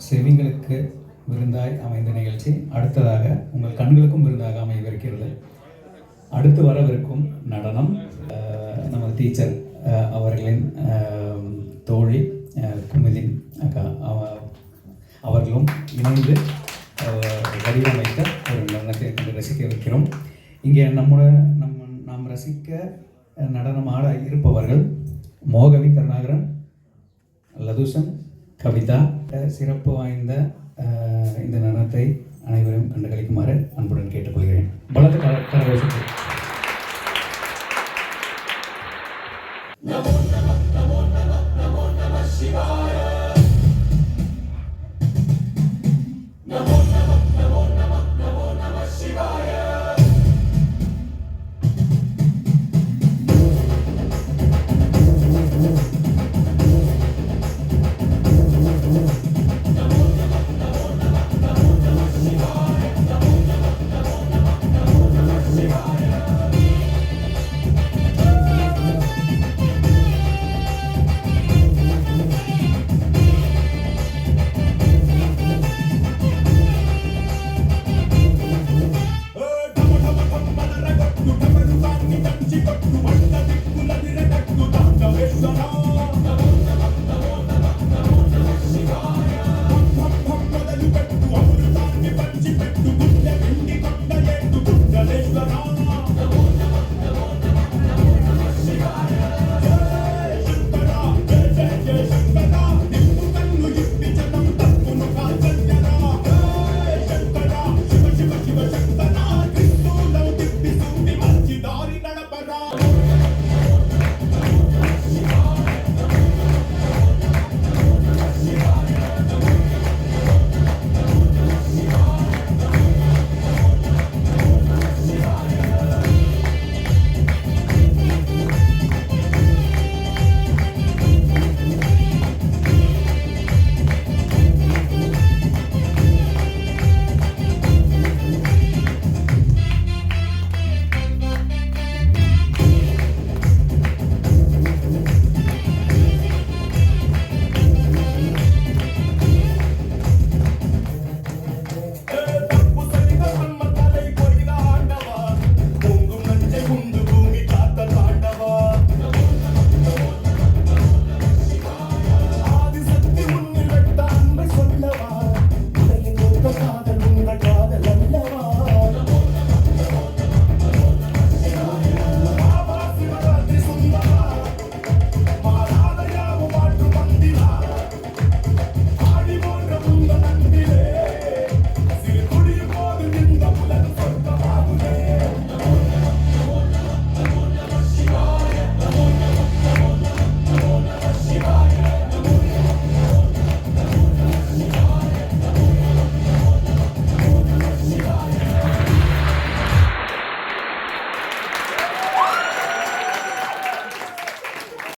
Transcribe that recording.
செவிகளுக்கு விருந்தாய் அமைந்த நிகழ்ச்சி அடுத்ததாக உங்கள் கண்களுக்கும் விருந்தாக அமையவிருக்கிறது. அடுத்து வரவிருக்கும் நடனம் நமது டீச்சர் அவர்களின் தோழி குமுதின் அக்கா அவர்களும் இணைந்து வடிவமைத்த ஒரு நடனத்தை கண்டு ரசிக்க வைக்கிறோம். இங்கே நாம் ரசிக்க நடனம் ஆட இருப்பவர்கள் மோகவி கருணாகரன், லதுசன், கவிதா. சிறப்பு வாய்ந்த இந்த நடனத்தை அனைவரும் கண்டுகளிக்குமாறு அன்புடன் கேட்டுக்கொள்கிறேன். பலத்த கரகோஷத்தில்